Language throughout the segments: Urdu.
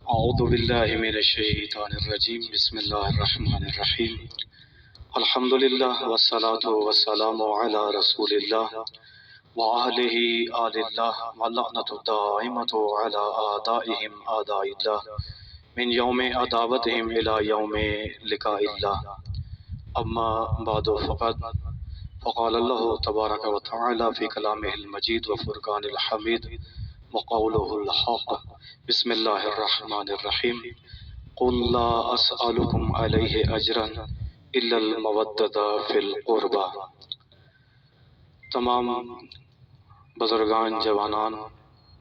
اعوذ باللہ من الشیطان الرجیم بسم اللہ الرحمن الرحیم الحمدللہ والصلاة والسلام علی رسول اللہ وآلہ آل اللہ واللعنۃ الدائمۃ علی اعدائہم اعداء اللہ من یوم عداوتہم الی یوم لقاء اللہ اما بعد فقال اللہ تبارک و تعالی فی کلامہ المجید وفرقان الحمید وقوله الحق بسم اللہ الرحمن الرحیم قل لا اسألکم علیہ اجرا الا المودۃ فی القربى۔ تمام بزرگان، جوانان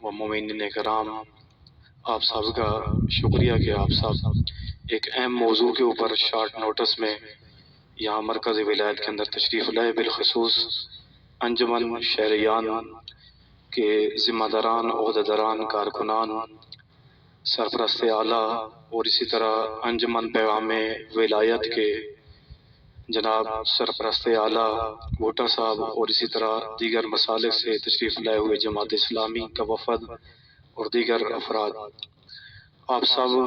و مومنین کرام، آپ سب کا شکریہ کہ آپ سب ایک اہم موضوع کے اوپر شارٹ نوٹس میں یہاں مرکز ولایت کے اندر تشریف لائے، بالخصوص انجمن شہریان کے ذمہ داران، عہدیداران، کارکنان، سرپرست اعلیٰ اور اسی طرح انجمن پیغام ولایت کے جناب سرپرست اعلیٰ ووٹر صاحب اور اسی طرح دیگر مسالک سے تشریف لائے ہوئے جماعت اسلامی کا وفد اور دیگر افراد، آپ سب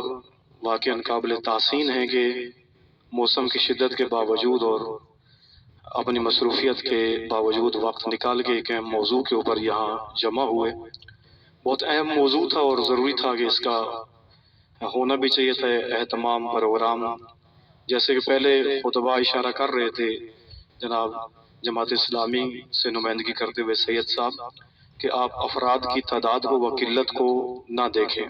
واقعاً قابل تحسین ہیں کہ موسم کی شدت کے باوجود اور اپنی مصروفیت کے باوجود وقت نکال کے ایک اہم موضوع کے اوپر یہاں جمع ہوئے۔ بہت اہم موضوع تھا اور ضروری تھا کہ اس کا ہونا بھی چاہیے تھا اہتمام پروگرام، جیسے کہ پہلے خطبہ اشارہ کر رہے تھے جناب جماعت اسلامی سے نمائندگی کرتے ہوئے سید صاحب کہ آپ افراد کی تعداد کو و قلت کو نہ دیکھیں،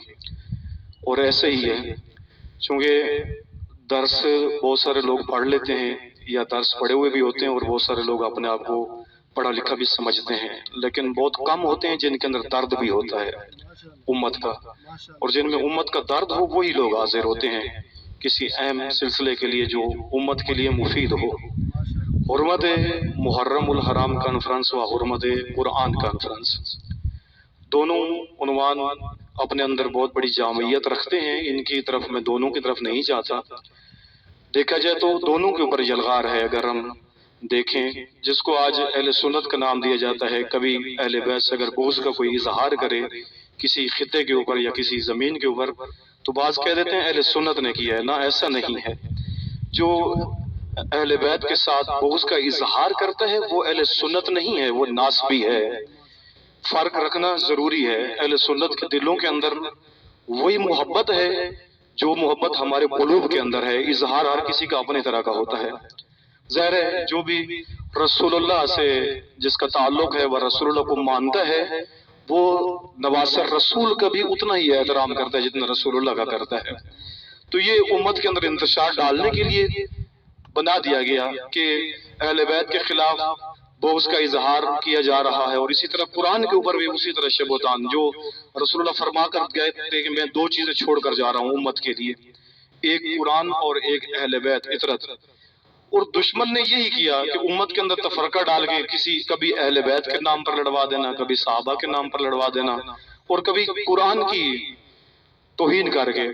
اور ایسے ہی ہے، چونکہ درس بہت سارے لوگ پڑھ لیتے ہیں یا درس پڑھے ہوئے بھی ہوتے ہیں اور بہت سارے لوگ اپنے آپ کو پڑھا لکھا بھی سمجھتے ہیں، لیکن بہت کم ہوتے ہیں جن کے اندر درد بھی ہوتا ہے امت کا، اور جن میں امت کا درد ہو وہی لوگ حاضر ہوتے ہیں کسی اہم سلسلے کے لیے جو امت کے لیے مفید ہو۔ حرمت محرم الحرام کانفرنس و حرمت قرآن کانفرنس، دونوں عنوان اپنے اندر بہت بڑی جامعیت رکھتے ہیں، ان کی طرف میں دونوں کی طرف نہیں جاتا، دیکھا جائے تو دونوں کے اوپر یلغار ہے۔ اگر ہم دیکھیں جس کو آج اہل سنت کا نام دیا جاتا ہے، کبھی اہل بیت سے اگر بغض کا کوئی اظہار کرے کسی خطے کے اوپر یا کسی زمین کے اوپر تو بعض کہہ دیتے ہیں اہل سنت نے کیا ہے، نہ ایسا نہیں ہے۔ جو اہل بیت کے ساتھ بغض کا اظہار کرتا ہے وہ اہل سنت نہیں ہے، وہ ناسبی ہے۔ فرق رکھنا ضروری ہے۔ اہل سنت کے دلوں کے اندر وہی محبت ہے جو محبت ہمارے قلوب کے اندر ہے، اظہار ہر کسی کا اپنی طرح کا ہوتا ہے۔ ظاہر ہے جو بھی رسول اللہ سے جس کا تعلق ہے وہ رسول اللہ کو مانتا ہے، وہ نواسر رسول کا بھی اتنا ہی احترام کرتا ہے جتنا رسول اللہ کا کرتا ہے۔ تو یہ امت کے اندر انتشار ڈالنے کے لیے بنا دیا گیا کہ اہل بیت کے خلاف بغض کا اظہار کیا جا رہا ہے، اور اسی طرح قرآن کے اوپر بھی اسی طرح شبہتان، جو رسول اللہ فرما کر گئے تھے کہ میں دو چیزیں چھوڑ کر جا رہا ہوں امت کے لیے، ایک قرآن اور ایک اہل بیت اطرت، اور دشمن نے یہی کیا کہ امت کے اندر تفرقہ ڈال کے کبھی اہل بیت کے نام پر لڑوا دینا، کبھی صحابہ کے نام پر لڑوا دینا، اور کبھی قرآن کی توہین کر کے،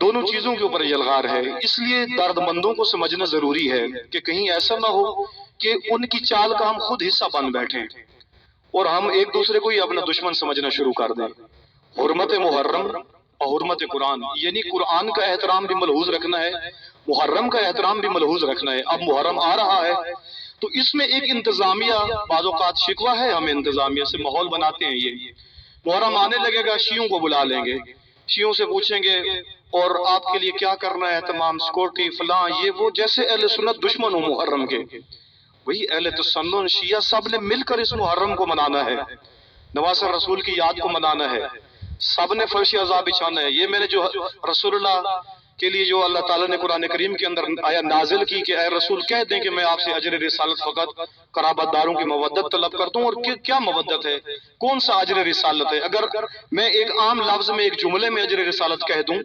دونوں چیزوں کے اوپر یلغار ہے۔ اس لیے درد مندوں کو سمجھنا ضروری ہے کہ کہیں ایسا نہ ہو کہ ان کی چال کا ہم خود حصہ بن بیٹھیں اور ہم ایک دوسرے کو ہی اپنا دشمن سمجھنا شروع کر دیں۔ حرمت محرم اور حرمت قرآن، یعنی قرآن کا احترام بھی ملحوظ رکھنا ہے، محرم کا احترام بھی ملحوظ رکھنا ہے۔ اب محرم آ رہا ہے تو اس میں ایک انتظامیہ، بعض اوقات شکوہ ہے ہمیں انتظامیہ سے، ماحول بناتے ہیں یہ محرم آنے لگے گا شیعوں کو بلا لیں گے، شیعوں سے پوچھیں گے اور آپ کے لیے کیا کرنا ہے، تمام سیکورٹی فلاں یہ وہ، جیسے اہل سنت دشمن ہو محرم کے، وہی اہل تسنن شیعہ سب نے مل کر اس محرم کو منانا ہے، نواسر رسول کی یاد کو منانا ہے، سب نے فرش عذاب بچھانا ہے۔ یہ میں نے جو رسول اللہ کے لیے جو اللہ تعالیٰ نے قرآن کریم کے اندر آیا نازل کی کہ اے رسول کہہ دیں کہ میں آپ سے اجر رسالت فقط قرابت داروں کی مودت طلب کرتا ہوں، اور کیا مودت ہے، کون سا اجر رسالت ہے؟ اگر میں ایک عام لفظ میں ایک جملے میں اجر رسالت کہہ دوں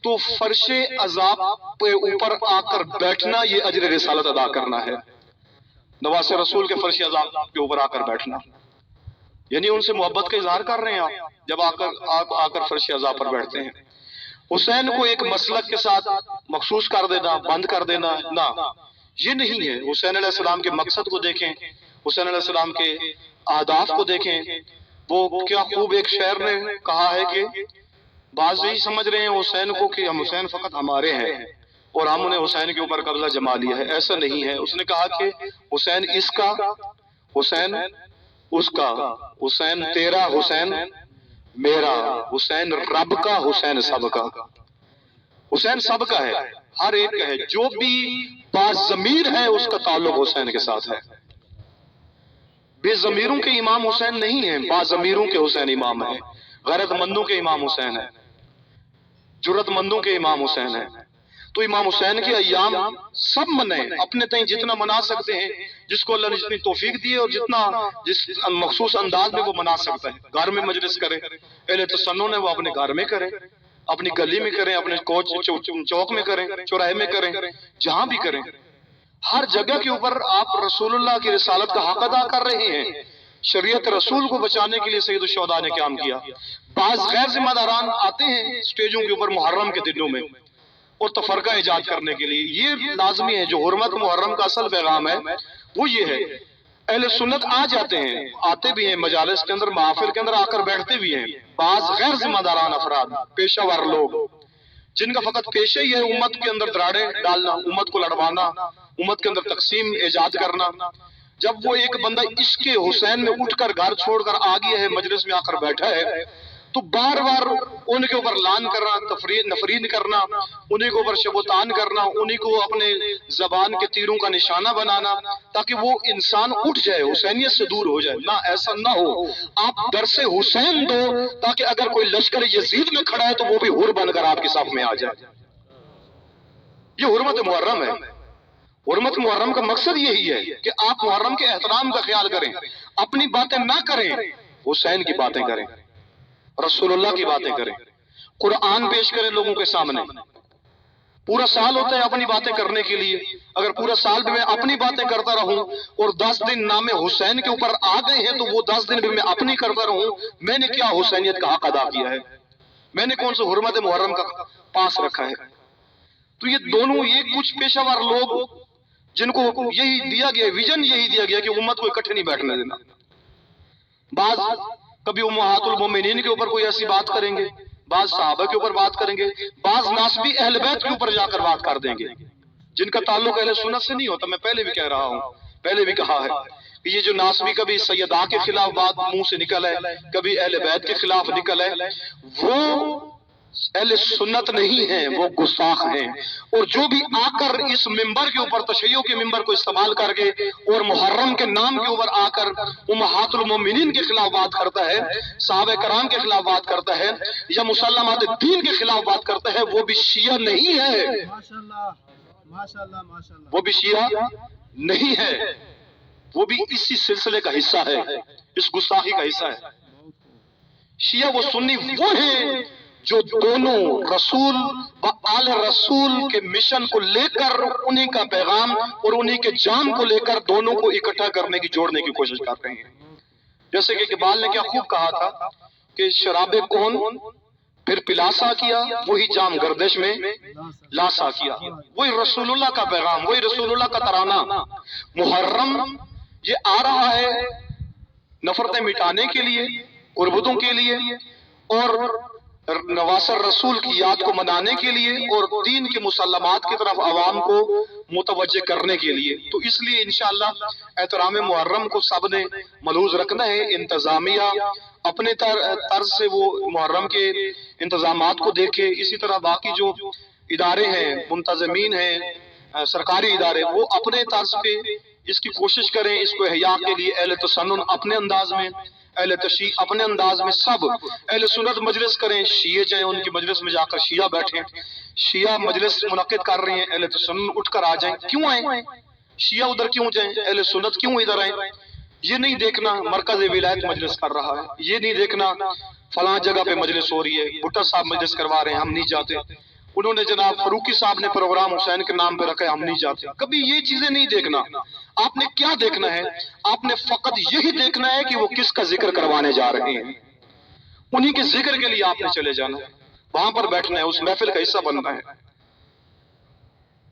تو فرش عذاب پہ اوپر آ کر بیٹھنا یہ اجر رسالت ادا کرنا ہے، نواسر رسول کے فرش عذاب کے اوپر آ کر بیٹھنا، یعنی ان سے محبت کا اظہار کر رہے ہیں آپ جب آپ آ کر فرش عذاب پر بیٹھتے ہیں۔ حسین کو ایک مسلک کے ساتھ مخصوص کر دینا، بند کر دینا، نہ، یہ نہیں ہے۔ حسین علیہ السلام کے مقصد کو دیکھیں، حسین علیہ السلام کے اہداف کو دیکھیں، وہ کیا خوب ایک شعر نے کہا ہے کہ بعض یہی سمجھ رہے ہیں حسین کو کہ ہم حسین فقط ہمارے ہیں اور ہم نے حسین کے اوپر قبضہ جما لیا ہے. ایسا نہیں ہے. اس نے کہا کہ حسین اس کا، حسین اس کا، حسین تیرا، حسین میرا، حسین رب کا، حسین سب کا. حسین سب کا ہے، ہر ایک کا ہے. جو بھی باضمیر ہے اس کا تعلق حسین کے ساتھ ہے. بے ضمیروں کے امام حسین نہیں ہیں، باضمیروں کے حسین امام ہیں. غیرت مندوں کے امام حسین ہیں، جرت مندوں کے امام حسین ہیں. تو امام حسین کے ایام سب منائیں، اپنے تئیں جتنا منا سکتے ہیں، جس کو اللہ نے جتنی توفیق دی ہے اور جتنا جس مخصوص انداز میں وہ منا سکتا ہے. گھر میں مجلس کرے، اہل تسنن ہے وہ اپنے گھر میں کریں، اپنی گلی میں کریں، اپنے چوک میں کریں، چوراہے میں کریں، جہاں بھی کریں. ہر جگہ کے اوپر آپ رسول اللہ کی رسالت کا حق ادا کر رہے ہیں. شریعت رسول کو بچانے کے لیے سید الشہداء نے قیام کیا. بعض غیر ذمہ داران آتے ہیں سٹیجوں کے اوپر محرم کے دنوں میں اور تفرقہ ایجاد کرنے کے لیے. یہ لازمی ہے. جو حرمت محرم کا اصل پیغام ہے وہ یہ ہے. اہل سنت آ جاتے ہیں، آتے بھی ہیں مجالس کے اندر، محافل کے اندر آ کر بیٹھتے بھی ہیں. بعض غیر ذمہ داران افراد، پیشہ ور لوگ، جن کا فقط پیشہ ہی ہے امت کے اندر دراڑے ڈالنا، امت کو لڑوانا، امت کے اندر تقسیم ایجاد کرنا. جب وہ ایک بندہ عشق حسین میں اٹھ کر گھر چھوڑ کر آ گیا ہے، مجلس میں آ کر بیٹھا ہے، تو بار بار ان کے اوپر لان کرنا، نفرین کرنا، انہیں کے اوپر شبوتان کرنا، انہیں کو اپنے زبان کے تیروں کا نشانہ بنانا تاکہ وہ انسان اٹھ جائے، حسینیت سے دور ہو جائے. نہ، ایسا نہ ہو. آپ درس حسین دو تاکہ اگر کوئی لشکر یزید میں کھڑا ہے تو وہ بھی حر بن کر آپ کے صف میں آ جائے. یہ حرمت محرم ہے. حرمت محرم کا مقصد یہی ہے کہ آپ محرم کے احترام کا خیال کریں، اپنی باتیں نہ کریں، حسین کی باتیں کریں، رسول اللہ کی باتیں کریں، قرآن پیش کریں لوگوں کے سامنے. پورا سال ہوتا ہے اپنی باتیں کرنے کے لیے. اگر پورا سال بھی میں اپنی باتیں کرتا رہوں اور 10 دن نام حسین کے اوپر آ گئے ہیں تو وہ 10 دن بھی میں اپنی کرتا رہوں، میں نے کیا حسینیت کا حق ادا کیا ہے؟ میں نے کون سا حرمت محرم کا پاس رکھا ہے؟ تو یہ دونوں، یہ کچھ پیشہ ور لوگ جن کو یہی دیا گیا، ویژن یہی دیا گیا کہ امت کو اکٹھے نہیں بیٹھنے دینا. بعض کبھی امہات المومنین کے اوپر کوئی ایسی بات کریں گے، بعض صحابہ کے اوپر بات کریں گے، بعض ناسبی اہل بیت کے اوپر جا کر بات کر دیں گے جن کا تعلق اہل سنت سے نہیں ہوتا. میں پہلے بھی کہہ رہا ہوں، پہلے بھی کہا ہے کہ یہ جو ناسبی کبھی سیدہ کے خلاف بات منہ سے نکل ہے، کبھی اہل بیت کے خلاف نکل ہے، وہ اہل سنت نہیں ہیں، وہ گستاخ ہیں. اور جو بھی آ کر اس ممبر کے اوپر، تشیع کے ممبر کو استعمال کر کے اور محرم کے نام کے اوپر آ کر امہات المومنین کے خلاف بات کرتا ہے، صحابہ کرام کے خلاف بات کرتا ہے، یا مسلمات دین کے خلاف بات کرتا ہے، وہ بھی شیعہ نہیں ہے. وہ بھی شیعہ نہیں ہے، وہ بھی اسی سلسلے کا حصہ ہے، اس گستاخی کا حصہ ہے. شیعہ و سنی وہ ہیں جو دونوں رسول و آل رسول کے مشن کو لے کر، انہی کا پیغام اور انہی کے جام کو لے کر دونوں کو اکٹھا کرنے کی، جوڑنے کی کوشش کر رہے ہیں. جیسے کہ اقبال نے کیا خوب کہا تھا کہ شراب کون پھر پلاسا کیا، وہی جام گردش میں لاسا کیا. وہی رسول اللہ کا پیغام، وہی رسول اللہ کا ترانہ. محرم یہ آ رہا ہے نفرتیں مٹانے کے لیے، غربتوں کے لیے، اور نواسر رسول کی یاد کو منانے کے لیے، اور دین کے مسلمات کی طرف عوام کو متوجہ کرنے کے لیے. تو اس لیے انشاءاللہ احترام محرم کو سب نے ملحوظ رکھنا ہے. انتظامیہ اپنے طرز سے وہ محرم کے انتظامات کو دیکھے، اسی طرح باقی جو ادارے ہیں، منتظمین ہیں، سرکاری ادارے، وہ اپنے طرز پہ اس کی کوشش کریں. اس کو احیاء کے لیے اہل تسنن اپنے انداز میں، اہل تشیع اپنے انداز میں، سب اہل سنت مجلس کریں. شیعہ جائیں ان کی مجلس میں جا کر شیعہ بیٹھیں. شیعہ مجلس منعقد کر رہی ہیں، اہل تسنن اٹھ کر آ جائیں. کیوں آئیں؟ شیعہ ادھر کیوں جائیں؟ اہل سنت کیوں ادھر آئیں؟ یہ نہیں دیکھنا مرکز ولایت مجلس کر رہا ہے، یہ نہیں دیکھنا فلاں جگہ پہ مجلس ہو رہی ہے، بھٹا صاحب مجلس کروا رہے ہیں، ہم نہیں جاتے. انہوں نے جناب فاروقی صاحب نے پروگرام حسین کے نام پہ رکھے، ہم نہیں جاتے. کبھی یہ چیزیں نہیں دیکھنا. آپ نے کیا دیکھنا ہے؟ آپ نے فقط یہی دیکھنا ہے کہ وہ کس کا ذکر کروانے جا رہے ہیں. انہی کے ذکر کے لیے آپ نے چلے جانا، وہاں پر بیٹھنا ہے، اس محفل کا حصہ بننا ہے.